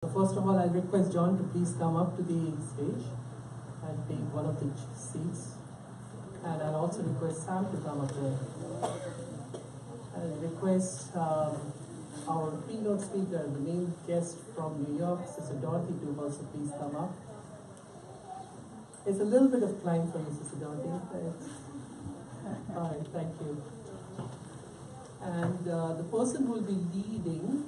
First of all, I'll request John to please come up to the stage and take one of the seats. And I'll also request Sam to come up there. I'll request our keynote speaker, the main guest from New York, Sister Dorothy, to also please come up. It's a little bit of climb for you, Sister Dorothy. All right, thank you. And the person who will be leading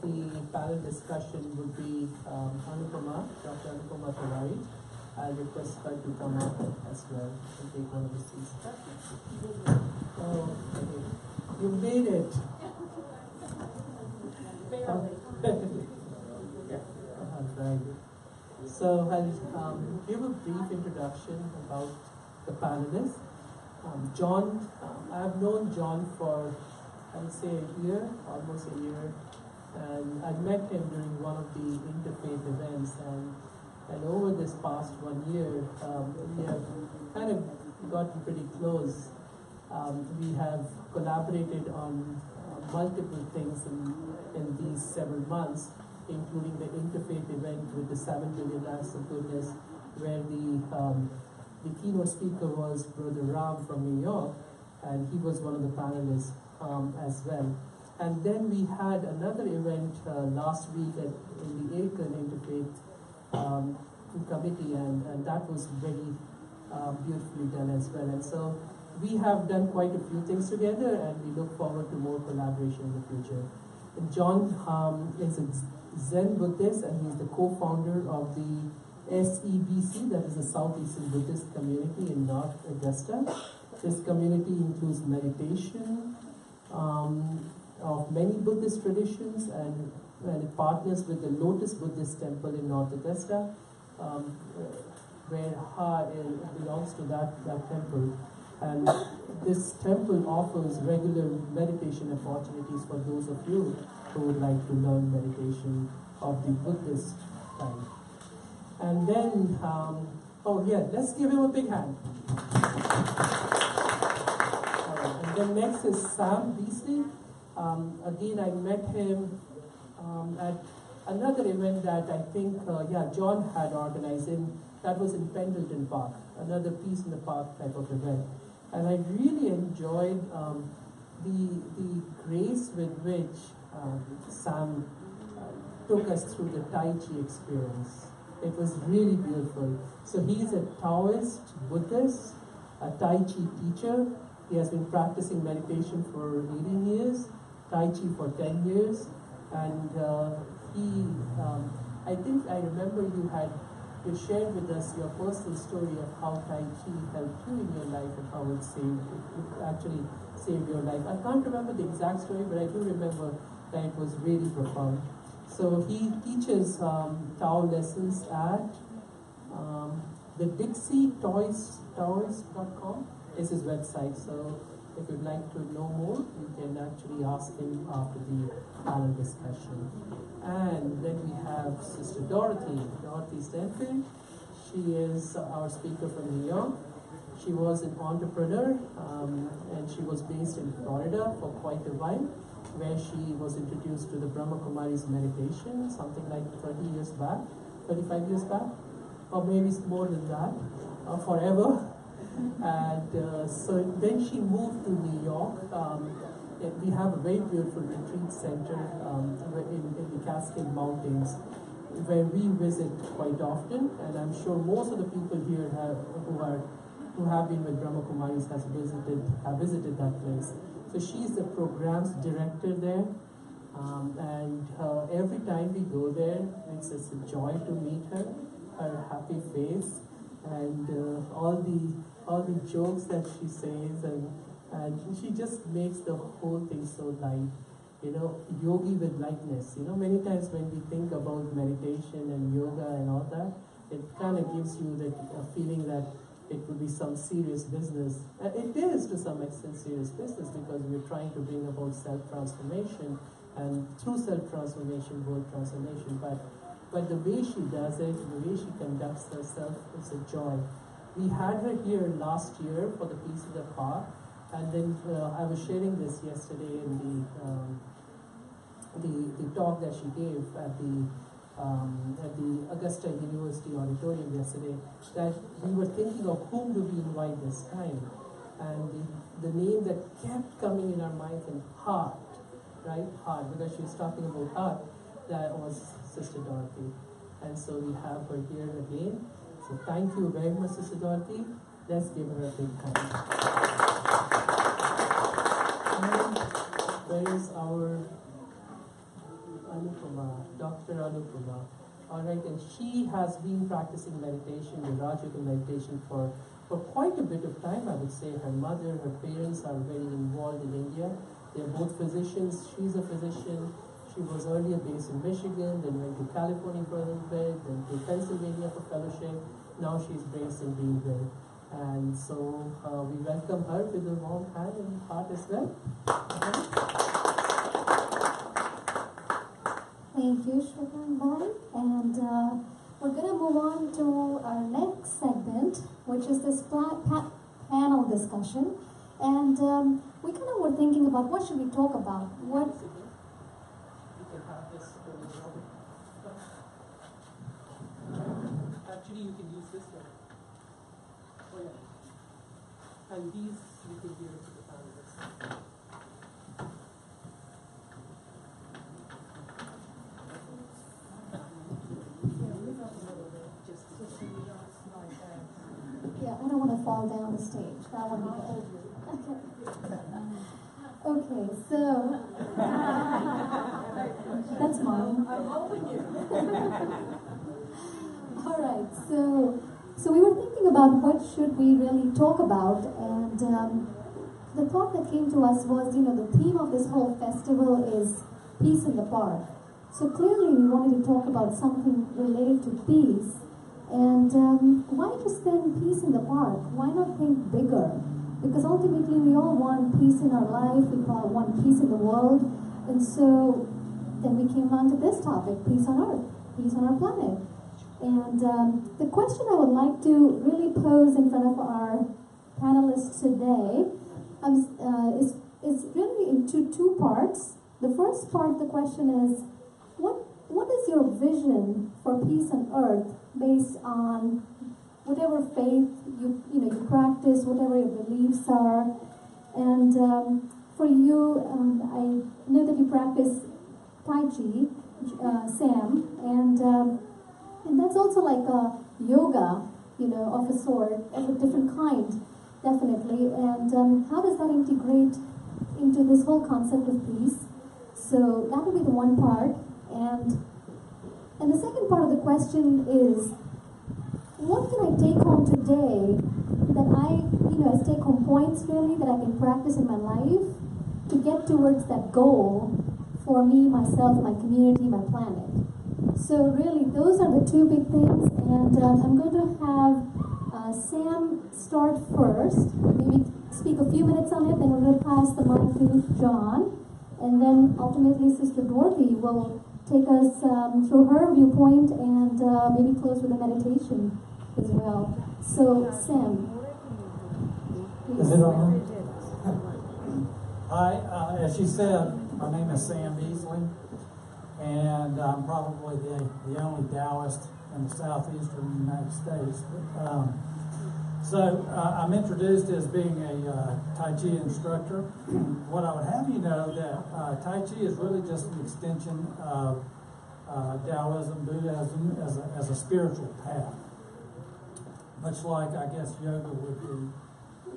the panel discussion would be Anupama, Dr. Anupama Tiwari. I'll request her to come up as well and take one of the seats. Oh, okay. You made it. Barely. All right. So I'll give a brief introduction about the panelists. John, I've known John for, I would say, a year, almost a year. And I met him during one of the interfaith events, and over this past 1 year, we have kind of gotten pretty close. We have collaborated on multiple things in these several months, including the interfaith event with the 7 billion acts of goodness, where the keynote speaker was Brother Ram from New York, and he was one of the panelists as well. And then we had another event last week in the Aiken Interfaith Committee, and that was very beautifully done as well. And so we have done quite a few things together, and we look forward to more collaboration in the future. And John is a Zen Buddhist, and he's the co-founder of the SEBC, that is the Southeastern Buddhist Community in North Augusta. This community includes meditation, of many Buddhist traditions, and it partners with the Lotus Buddhist Temple in North Augusta, where Ha belongs to that temple. And this temple offers regular meditation opportunities for those of you who would like to learn meditation of the Buddhist type. And then, oh yeah, let's give him a big hand. And then next is Sam Beasley. Again, I met him at another event that I think, John had organized that was in Pendleton Park, another Peace in the Park type of event. And I really enjoyed the grace with which Sam took us through the Tai Chi experience. It was really beautiful. So he's a Taoist Buddhist, a Tai Chi teacher. He has been practicing meditation for 18 years. Tai Chi for 10 years, and I think I remember you shared with us your personal story of how Tai Chi helped you in your life and how it actually saved your life. I can't remember the exact story, but I do remember that it was really profound. So he teaches Tao lessons at the DixieToys.com is his website. So if you'd like to know more, you can actually ask him after the panel discussion. And then we have Sister Dorothy Stanfield. She is our speaker from New York. She was an entrepreneur, and she was based in Florida for quite a while, where she was introduced to the Brahma Kumaris meditation, something like 30 years back, 35 years back, or maybe more than that, forever. And so then she moved to New York. We have a very beautiful retreat center in the Cascade Mountains, where we visit quite often. And I'm sure most of the people here who have been with Brahma Kumaris have visited that place. So she's the programs director there, and every time we go there, it's a joy to meet her. Her happy face, and all the jokes that she says, and she just makes the whole thing so light. You know, yogi with lightness. You know, many times when we think about meditation and yoga and all that, it kind of gives you a feeling that it would be some serious business. It is to some extent serious business, because we're trying to bring about self-transformation, and through self-transformation, world transformation. But the way she does it, the way she conducts herself, is a joy. We had her here last year for the Peace in the Park, and then I was sharing this yesterday in the talk that she gave at the at the Augusta University auditorium yesterday, that we were thinking of whom do we invite this time. And the name that kept coming in our minds, and heart, right? Heart, because she was talking about heart, that was Sister Dorothy. And so we have her here again. So thank you very much, Sister Dorothy. Let's give her a big hand. And where is our Anupama, Dr. Anupama? All right, and she has been practicing meditation, the Rajayoga meditation for quite a bit of time, I would say. Her mother, her parents are very involved in India. They're both physicians. She's a physician. She was earlier based in Michigan, then went to California for a little bit, then to Pennsylvania for fellowship. Now she's based in Greenville. And so we welcome her with a warm hand and heart as well. Thank you, Shravan Bhai. And we're going to move on to our next segment, which is this panel discussion. And we kind of were thinking about what should we talk about. Actually, you can use this one. Oh, yeah. And these you can give it to the panelists. Yeah, I don't want to fall down the stage. That would be good. Okay, so that's mine. I'm holding you. All right, so we were thinking about what should we really talk about, and the thought that came to us was, the theme of this whole festival is peace in the park. So clearly we wanted to talk about something related to peace. And why just then peace in the park? Why not think bigger? Because ultimately we all want peace in our life, we all want peace in the world. And so then we came on to this topic, peace on earth, peace on our planet. And the question I would like to really pose in front of our panelists today is really into two parts. The first part of the question is, what is your vision for peace on earth based on whatever faith you practice, whatever your beliefs are? And for you, I know that you practice Tai Chi, Sam, and that's also like a yoga, of a sort, of a different kind, definitely. And how does that integrate into this whole concept of peace? So that will be the one part. And the second part of the question is, what can I take home today that as take-home points really, that I can practice in my life to get towards that goal for me, myself, my community, my planet? So really, those are the two big things, and I'm going to have Sam start first, maybe speak a few minutes on it, then we're going to pass the mic to John, and then ultimately Sister Dorothy will take us through her viewpoint and maybe close with a meditation as well. So, Sam. Please. Is it on? Hi, as she said, my name is Sam Beasley, and I'm probably the only Taoist in the southeastern United States. So I'm introduced as being a Tai Chi instructor. What I would have you know that Tai Chi is really just an extension of Taoism, Buddhism as a spiritual path. Much like, I guess, yoga would be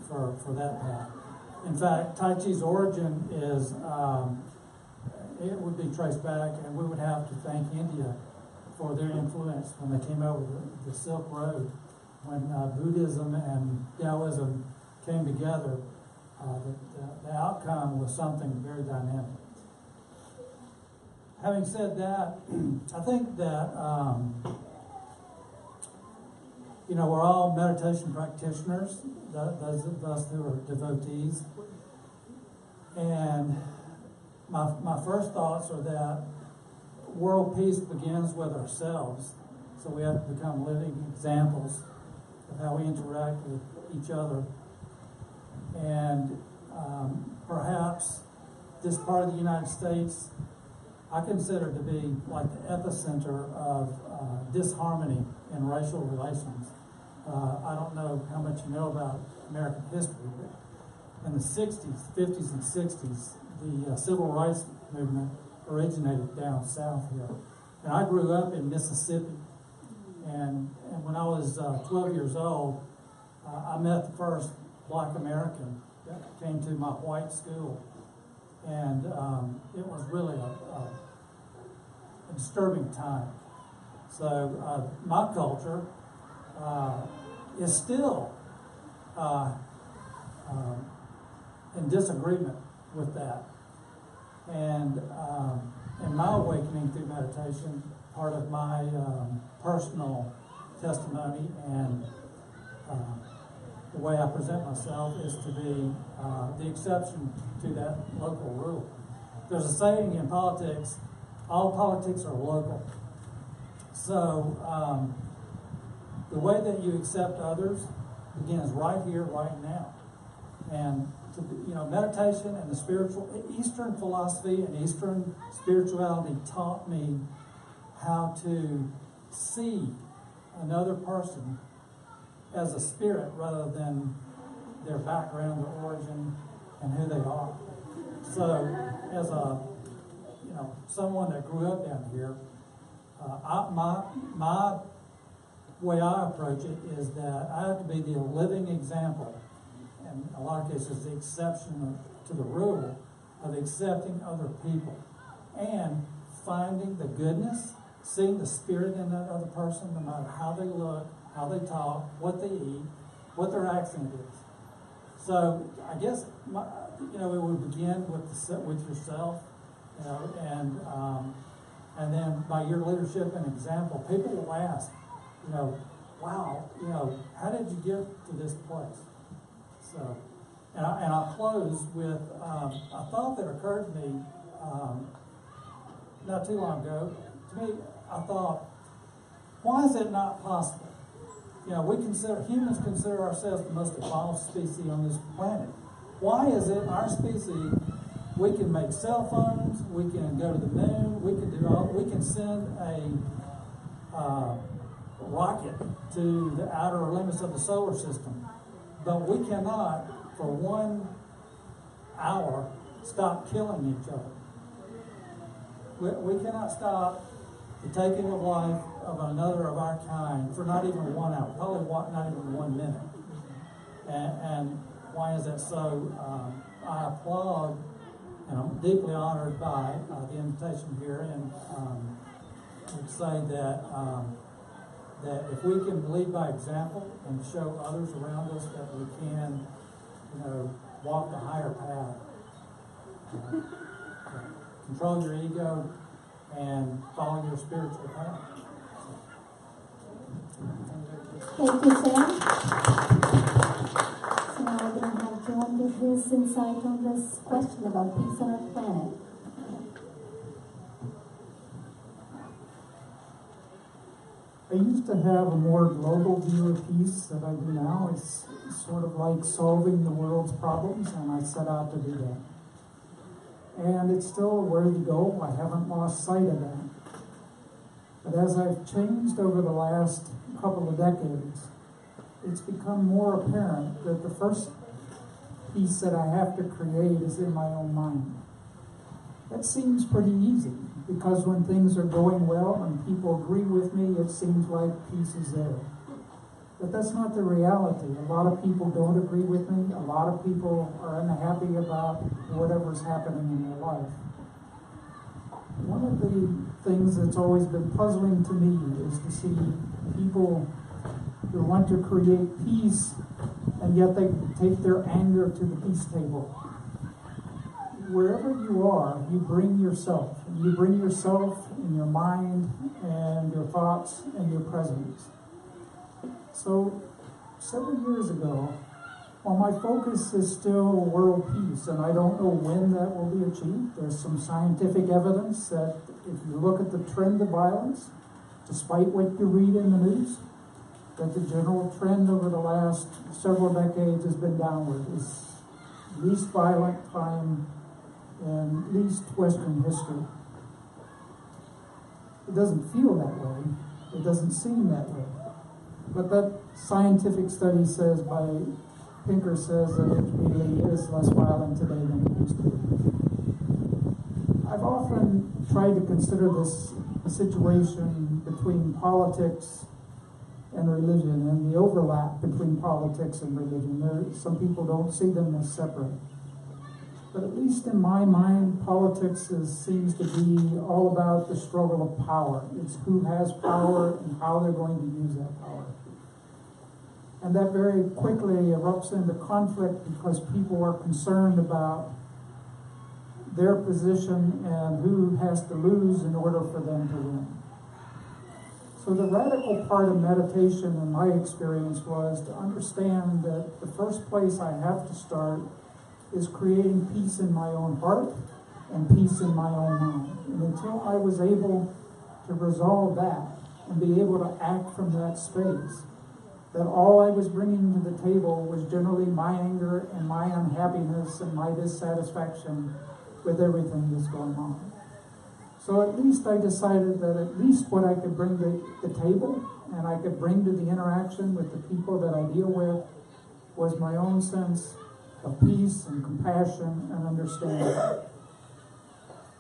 for that path. In fact, Tai Chi's origin is, it would be traced back, and we would have to thank India for their influence when they came over the Silk Road. When Buddhism and Taoism came together, the outcome was something very dynamic. Having said that, I think that, we're all meditation practitioners, those of us who are devotees. And my first thoughts are that world peace begins with ourselves. So we have to become living examples of how we interact with each other. And perhaps this part of the United States, I consider to be like the epicenter of disharmony in racial relations. I don't know how much you know about American history, but in the 60s, 50s and 60s, the civil rights movement originated down south here. And I grew up in Mississippi. And when I was 12 years old, I met the first Black American that came to my white school. And it was really a disturbing time. So my culture is still in disagreement with that. And in my awakening through meditation, part of my personal testimony and the way I present myself is to be the exception to that local rule. There's a saying in politics, all politics are local. So the way that you accept others begins right here, right now. And meditation and the spiritual, Eastern philosophy and Eastern spirituality taught me how to see another person as a spirit rather than their background, their origin, and who they are. So, as someone that grew up down here, my way I approach it is that I have to be the living example, and in a lot of cases the exception to the rule, of accepting other people and finding the goodness, seeing the spirit in that other person, no matter how they look, how they talk, what they eat, what their accent is. So I guess it would begin with yourself, and then by your leadership and example, people will ask, wow, how did you get to this place? So, and I'll close with a thought that occurred to me not too long ago. To me, I thought, why is it not possible? Humans consider ourselves the most evolved species on this planet. Why is it our species, we can make cell phones, we can go to the moon, we can send a rocket to the outer limits of the solar system, but we cannot, for 1 hour, stop killing each other. We cannot stop the taking of life of another of our kind for not even 1 hour, probably not even 1 minute. And why is that so? I applaud, and I'm deeply honored by the invitation here, and would say that if we can lead by example and show others around us that we can, walk the higher path, control your ego, and follow your spiritual path. Thank you, Sam. So now we're going to have John give his insight on this question about peace on our planet. I used to have a more global view of peace than I do now. It's sort of like solving the world's problems, and I set out to do that. And it's still a way to go. I haven't lost sight of that. But as I've changed over the last couple of decades, it's become more apparent that the first peace that I have to create is in my own mind. That seems pretty easy, because when things are going well and people agree with me, it seems like peace is there. But that's not the reality. A lot of people don't agree with me. A lot of people are unhappy about whatever's happening in their life. One of the things that's always been puzzling to me is to see people who want to create peace, and yet they take their anger to the peace table. Wherever you are, you bring yourself. You bring yourself in your mind and your thoughts and your presence. So, several years ago, while my focus is still world peace, and I don't know when that will be achieved, there's some scientific evidence that if you look at the trend of violence, despite what you read in the news, that the general trend over the last several decades has been downward. It's least violent time in least Western history. It doesn't feel that way. It doesn't seem that way. But that scientific study says Pinker says that it really is less violent today than it used to be. I've often tried to consider this a situation between politics and religion, and the overlap between politics and religion. Some people don't see them as separate. But at least in my mind, politics seems to be all about the struggle of power. It's who has power and how they're going to use that power. And that very quickly erupts into conflict because people are concerned about their position and who has to lose in order for them to win. So the radical part of meditation, in my experience, was to understand that the first place I have to start is creating peace in my own heart and peace in my own mind. And until I was able to resolve that and be able to act from that space, that all I was bringing to the table was generally my anger and my unhappiness and my dissatisfaction with everything that's going on. So at least I decided that at least what I could bring to the table and I could bring to the interaction with the people that I deal with was my own sense of peace and compassion and understanding.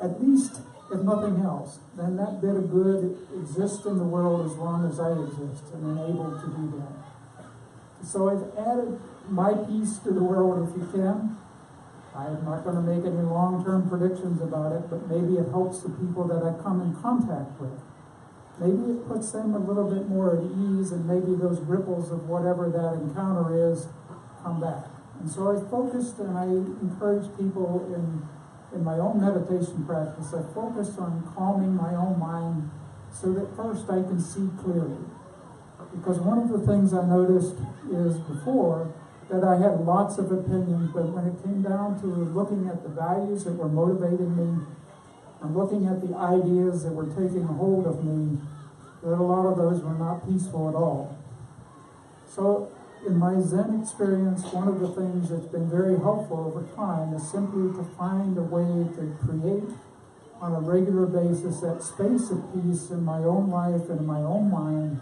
At least, if nothing else, then that bit of good exists in the world as long as I exist and am able to do that. So I've added my piece to the world, if you can. I'm not going to make any long-term predictions about it, but maybe it helps the people that I come in contact with. Maybe it puts them a little bit more at ease, and maybe those ripples of whatever that encounter is come back. And so I focused, and I encourage people in my own meditation practice, I focused on calming my own mind so that first I can see clearly. Because one of the things I noticed is before that I had lots of opinions, but when it came down to looking at the values that were motivating me and looking at the ideas that were taking hold of me, that a lot of those were not peaceful at all. So in my Zen experience, one of the things that's been very helpful over time is simply to find a way to create on a regular basis that space of peace in my own life and in my own mind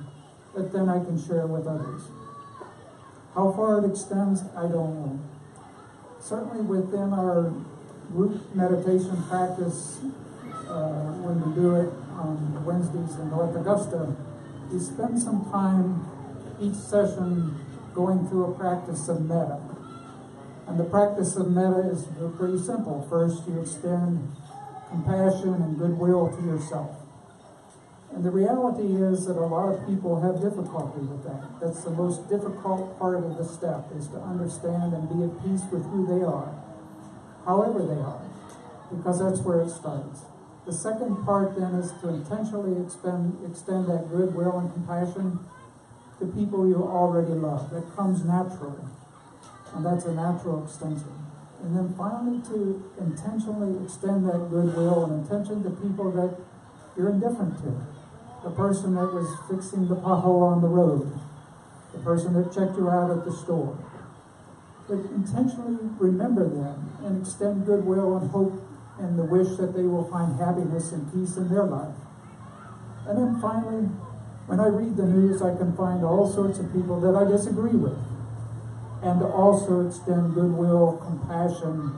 that then I can share with others. How far it extends, I don't know. Certainly within our group meditation practice, when we do it on Wednesdays in North Augusta, we spend some time each session going through a practice of metta. And the practice of metta is pretty simple. First, you extend compassion and goodwill to yourself. And the reality is that a lot of people have difficulty with that. That's the most difficult part of the step, is to understand and be at peace with who they are, however they are, because that's where it starts. The second part then is to intentionally extend that goodwill and compassion to people you already love. That comes naturally, and that's a natural extension. And then finally to intentionally extend that goodwill and intention to people that you're indifferent to. The person that was fixing the pothole on the road, the person that checked you out at the store. But intentionally remember them and extend goodwill and hope and the wish that they will find happiness and peace in their life. And then finally, when I read the news, I can find all sorts of people that I disagree with, and to also extend goodwill, compassion,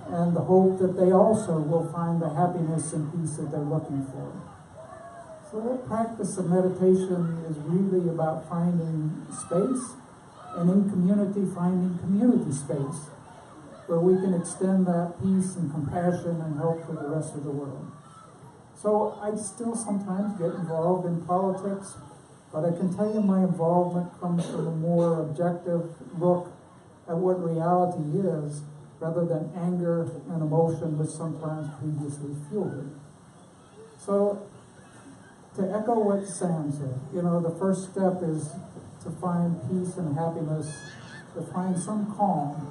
and the hope that they also will find the happiness and peace that they're looking for. So that practice of meditation is really about finding space, and in community, finding community space, where we can extend that peace and compassion and help for the rest of the world. So I still sometimes get involved in politics, but I can tell you my involvement comes from a more objective look at what reality is, rather than anger and emotion which sometimes previously fueled it. So to echo what Sam said, the first step is to find peace and happiness, to find some calm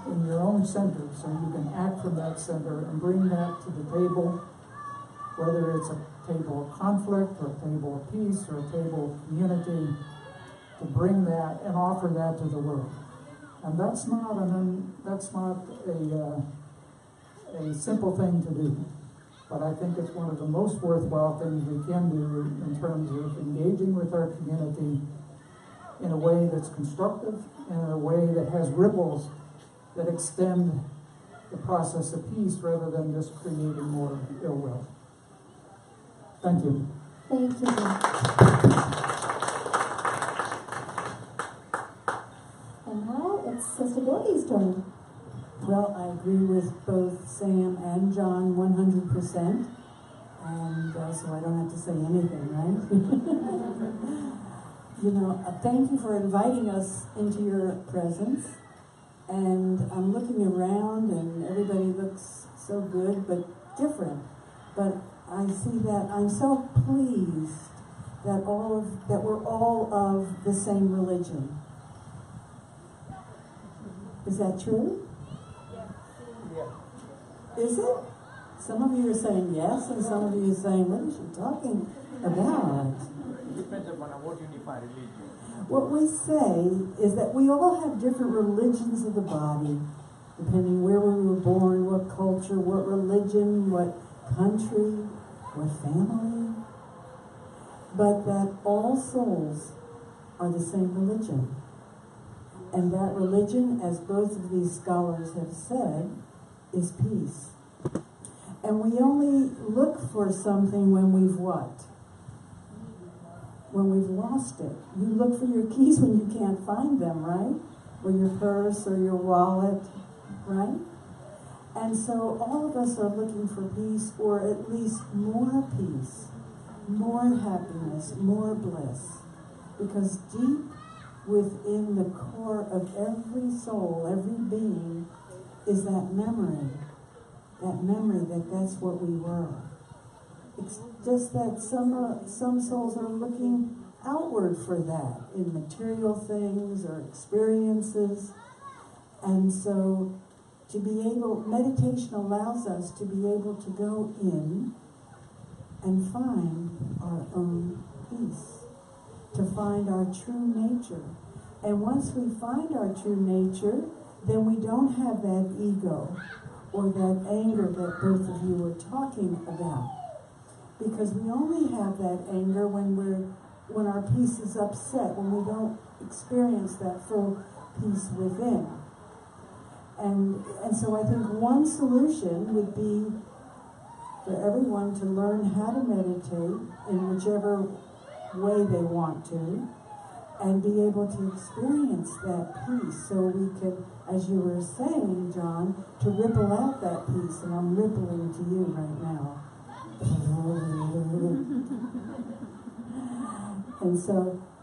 in your own center so you can act from that center and bring that to the table, whether it's a table of conflict or a table of peace or a table of community, to bring that and offer that to the world. And that's not a simple thing to do. but I think it's one of the most worthwhile things we can do in terms of engaging with our community in a way that's constructive and in a way that has ripples that extend the process of peace rather than just creating more ill will. Thank you. Thank you. And now it's Sister Dorothy's turn. Well, I agree with both Sam and John 100%, and so I don't have to say anything, right? Thank you for inviting us into your presence, and I'm looking around and everybody looks so good but different, but I see that I'm so pleased that we're all of the same religion. Is that true? Is it? Some of you are saying yes, and some of you are saying, what is she talking about? It depends upon what unified religion. What we say is that we all have different religions of the body, depending where we were born, what culture, what religion, what country, what family. But that all souls are the same religion. And that religion, as both of these scholars have said, is peace. And we only look for something when we've what? When we've lost it. You look for your keys when you can't find them, right? Or your purse or your wallet, right? And so all of us are looking for peace, or at least more peace, more happiness, more bliss. Because deep within the core of every soul, every being, is that memory that that's what we were. It's just that some souls are looking outward for that in material things or experiences. And so meditation allows us to be able to go in and find our own peace, to find our true nature. And once we find our true nature, then we don't have that ego or that anger that both of you were talking about. Because we only have that anger when our peace is upset, when we don't experience that full peace within. And so I think one solution would be for everyone to learn how to meditate in whichever way they want to, and be able to experience that peace, so we could, as you were saying, John, to ripple out that peace, and I'm rippling to you right now.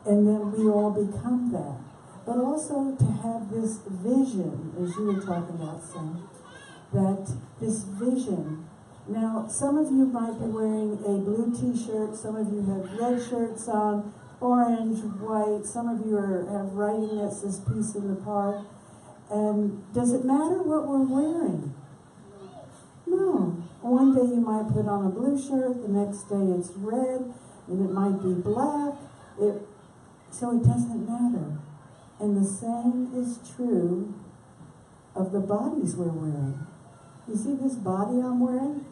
And then we all become that. But also to have this vision, as you were talking about, Sam, that this vision. Now, some of you might be wearing a blue t-shirt, some of you have red shirts on, orange, white, some of you have writing that says peace in the park. And does it matter what we're wearing? No. One day you might put on a blue shirt, the next day it's red, and it might be black. So it doesn't matter. And the same is true of the bodies we're wearing. You see this body I'm wearing?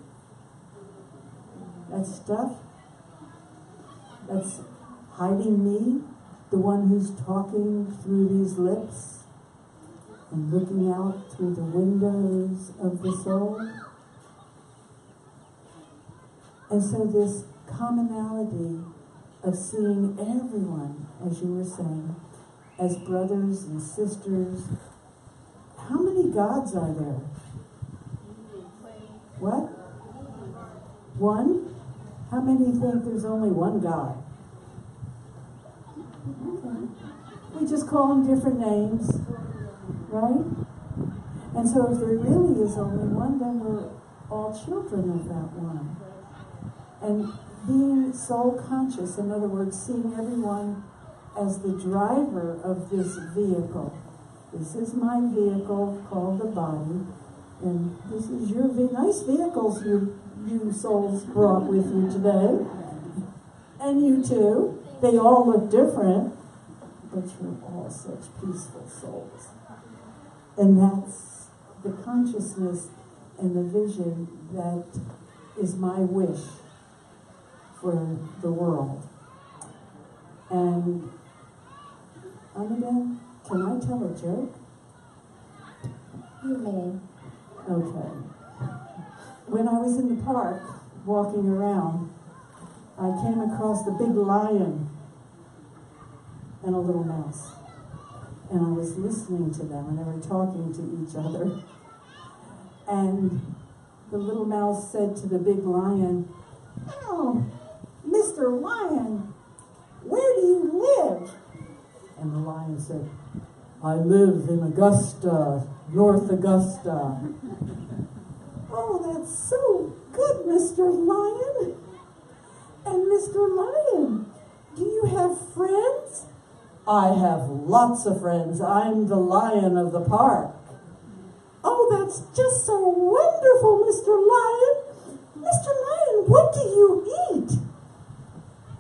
That stuff that's hiding me, the one who's talking through these lips and looking out through the windows of the soul. And so this commonality of seeing everyone, as you were saying, as brothers and sisters. How many gods are there? What? One? How many think there's only one God? Okay. We just call them different names, right? And so if there really is only one, then we're all children of that one. And being soul conscious, in other words, seeing everyone as the driver of this vehicle. This is my vehicle called the body, and this is your nice vehicles you souls brought with you today. And you too. They all look different, but you're all such peaceful souls. And that's the consciousness and the vision that is my wish for the world. And Annabelle, can I tell a joke? You may. Okay. When I was in the park walking around, I came across the big lion and a little mouse. And I was listening to them, and they were talking to each other. And the little mouse said to the big lion, "Oh, Mr. Lion, where do you live?" And the lion said, "I live in Augusta, North Augusta." "Oh, that's so good, Mr. Lion. And Mr. Lion, do you have friends?" "I have lots of friends. I'm the lion of the park." "Oh, that's just so wonderful, Mr. Lion. Mr. Lion, what do you eat?"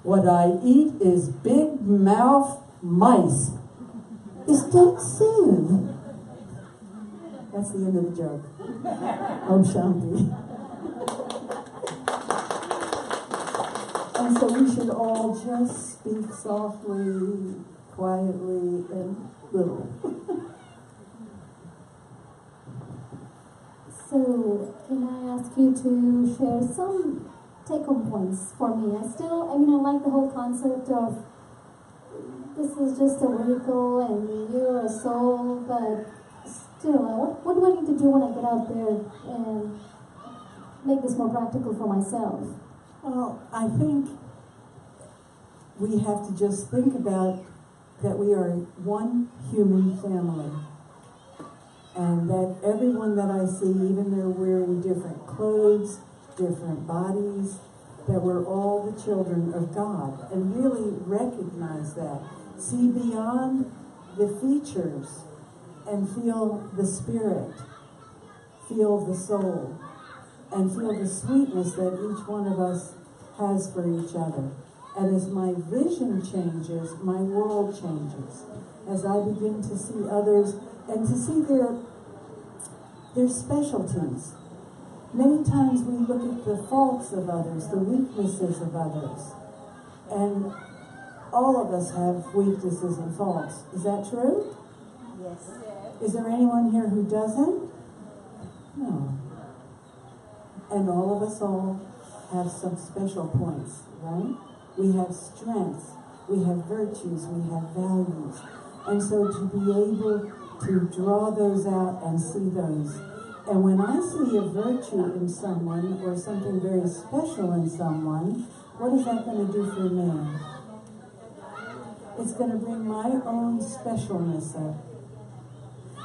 "What I eat is big mouth mice." "Is that so?" That's the end of the joke. Om Shanti. And so we should all just speak softly, quietly, and little. So, can I ask you to share some take-home points for me? I like the whole concept of this is just a vehicle and you're a soul, but still, what do I need to do when I get out there and make this more practical for myself? Well, I think we have to just think about that we are one human family. And that everyone that I see, even they're wearing different clothes, different bodies, that we're all the children of God. And really recognize that. See beyond the features and feel the spirit, feel the soul, and feel the sweetness that each one of us has for each other. And as my vision changes, my world changes. As I begin to see others and to see their specialties. Many times we look at the faults of others, the weaknesses of others. And all of us have weaknesses and faults. Is that true? Yes. Is there anyone here who doesn't? No. And all of us all have some special points, right? We have strengths, we have virtues, we have values. And so to be able to draw those out and see those. And when I see a virtue in someone or something very special in someone, what is that going to do for me? It's going to bring my own specialness up.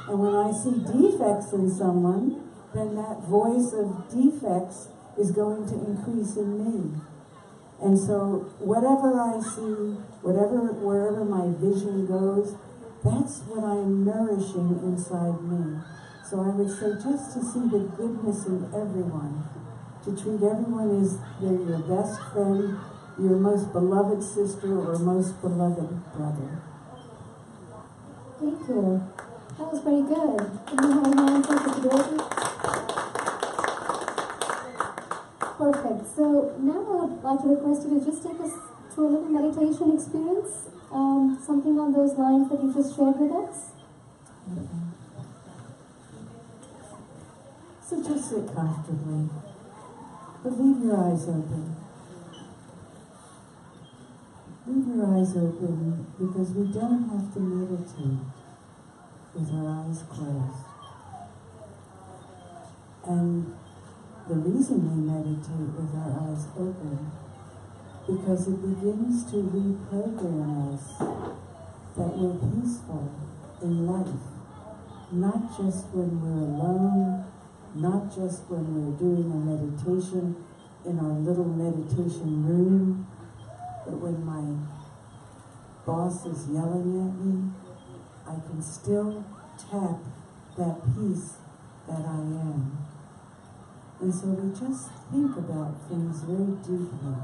And when I see defects in someone, then that voice of defects is going to increase in me. And so whatever I see, wherever my vision goes, that's what I'm nourishing inside me. So I would say just to see the goodness in everyone, to treat everyone as they're your best friend, your most beloved sister, or most beloved brother. Thank you. That was very good. Can we have a hand for Dorothy? Perfect. So now I would like to request you to just take us through a little meditation experience. Something on those lines that you just shared with us. So just sit comfortably, but leave your eyes open. Leave your eyes open because we don't have to meditate with our eyes closed. And the reason we meditate with our eyes open because it begins to reprogram us that we're peaceful in life, not just when we're alone, not just when we're doing a meditation in our little meditation room, but when my boss is yelling at me, I can still tap that peace that I am. And so we just think about things very deeply.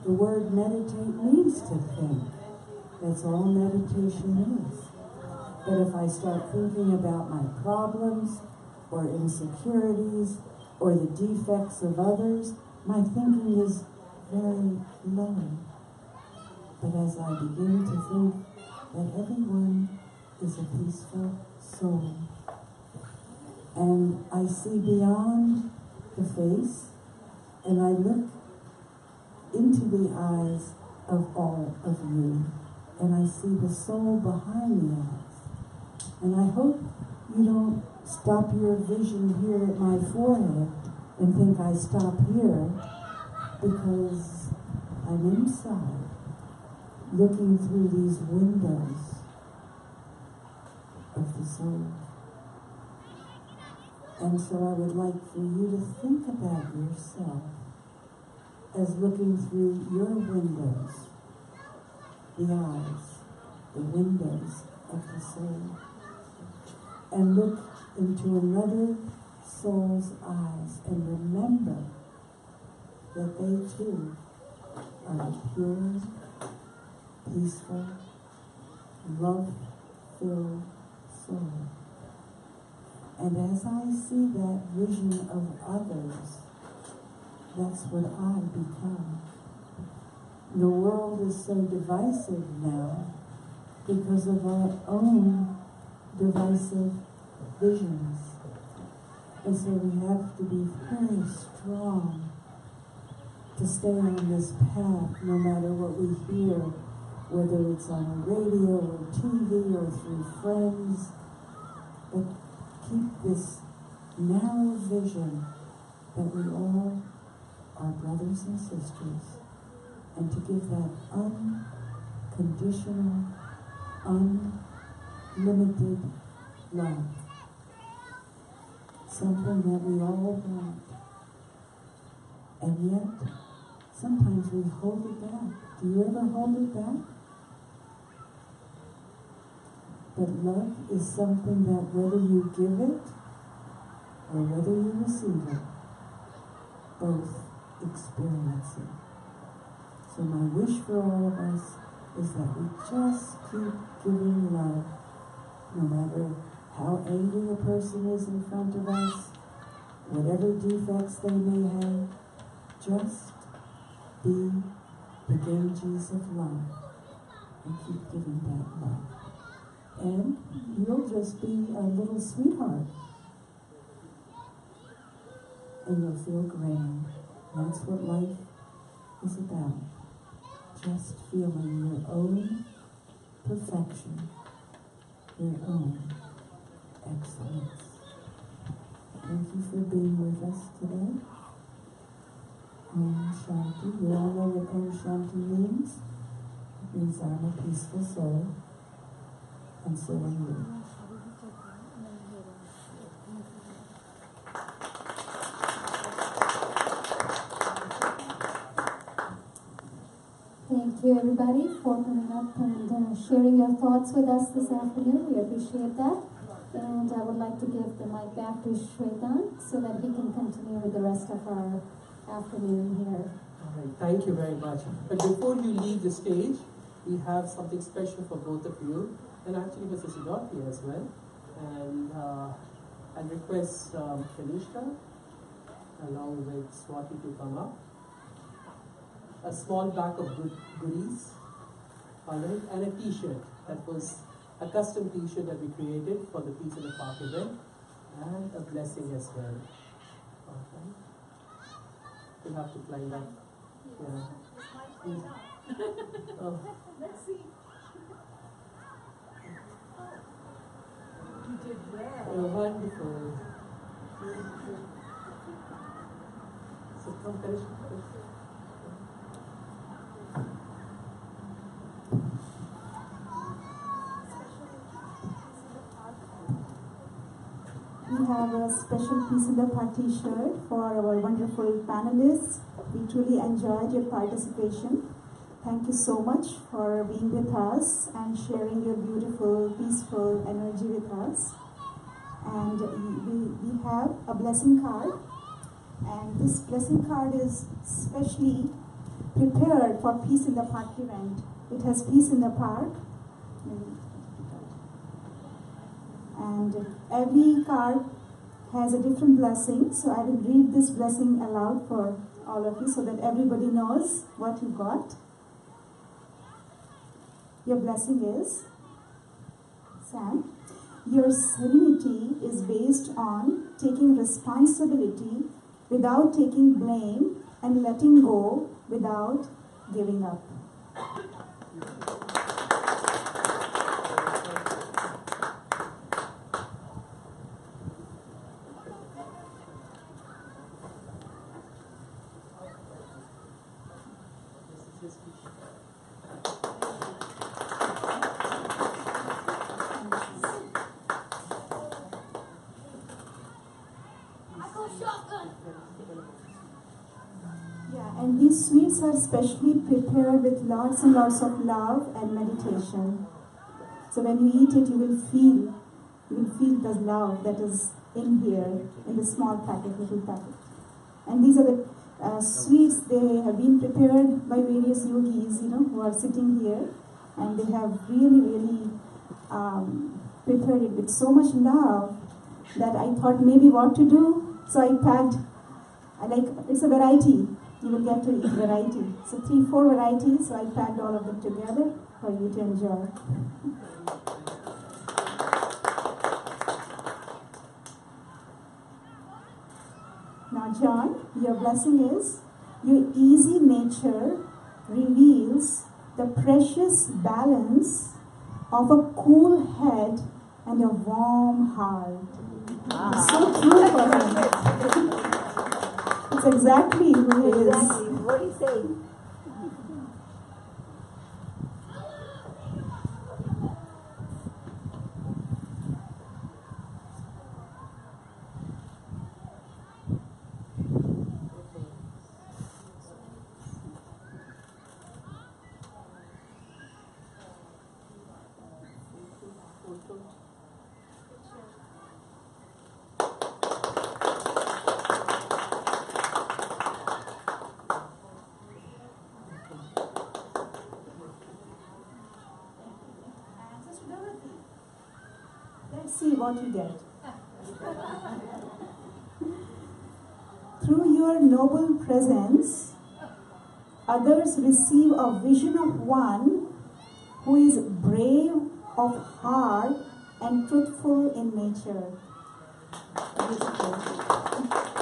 The word meditate means to think. That's all meditation is. But if I start thinking about my problems or insecurities or the defects of others, my thinking is very low. But as I begin to think that everyone is a peaceful soul, and I see beyond the face, and I look into the eyes of all of you, and I see the soul behind the eyes. And I hope you don't stop your vision here at my forehead and think I stop here, because I'm inside, looking through these windows of the soul. And so I would like for you to think about yourself as looking through your windows, the eyes, the windows of the soul, and look into another soul's eyes and remember that they too are a pure, peaceful, love-filled soul. And as I see that vision of others, that's what I become. The world is so divisive now because of our own divisive visions. And so we have to be very strong to stay on this path no matter what we hear, whether it's on the radio or TV or through friends. But keep this narrow vision that we all are brothers and sisters, and to give that unconditional, unlimited love. Something that we all want. And yet, sometimes we hold it back. Do you ever hold it back? But love is something that whether you give it or whether you receive it, both experience it. So my wish for all of us is that we just keep giving love, no matter how angry a person is in front of us, whatever defects they may have, just be the Ganges of love and keep giving that love. And you'll just be a little sweetheart. And you'll feel grand. That's what life is about. Just feeling your own perfection, your own excellence. Thank you for being with us today. Om Shanti. You all know what Om Shanti means? It means I'm a peaceful soul, and so are you. Thank you, everybody, for coming up and sharing your thoughts with us this afternoon. We appreciate that. And I would like to give the mic back to Shwetan so that he can continue with the rest of our afternoon here. All right, thank you very much. But before you leave the stage, we have something special for both of you, and actually for Sister Dorothy as well. And I request Kanishka along with Swati to come up. A small bag of goodies, all right, and a t-shirt. That was a custom t-shirt that we created for the Peace in the Park event, and a blessing as well. All right. You'll have to climb up. Yeah. Oh. Let's see. You did well. Oh, wonderful. So come, Kanishka. We have a special Peace in the Park t-shirt for our wonderful panelists. We truly enjoyed your participation. Thank you so much for being with us and sharing your beautiful, peaceful energy with us. And we have a blessing card. And this blessing card is specially prepared for Peace in the Park event. It has Peace in the Park. And every card has a different blessing. So I will read this blessing aloud for all of you so that everybody knows what you got. Your blessing is, Sam, your serenity is based on taking responsibility without taking blame and letting go without giving up. And these sweets are specially prepared with lots and lots of love and meditation. So when you eat it, you will feel the love that is in here, in the small packet, little packet. And these are the sweets. They have been prepared by various yogis, who are sitting here, and they have really prepared it with so much love that I thought maybe what to do. So I packed. It's a variety. You will get to eat variety. So 3-4 varieties, so I packed all of them together for you to enjoy. Now John, your blessing is, your easy nature reveals the precious balance of a cool head and a warm heart. It's so true for him. It's exactly who he is. Exactly. What do you say? Let's see what you get. Through your noble presence, others receive a vision of one who is brave of heart and truthful in nature. Beautiful.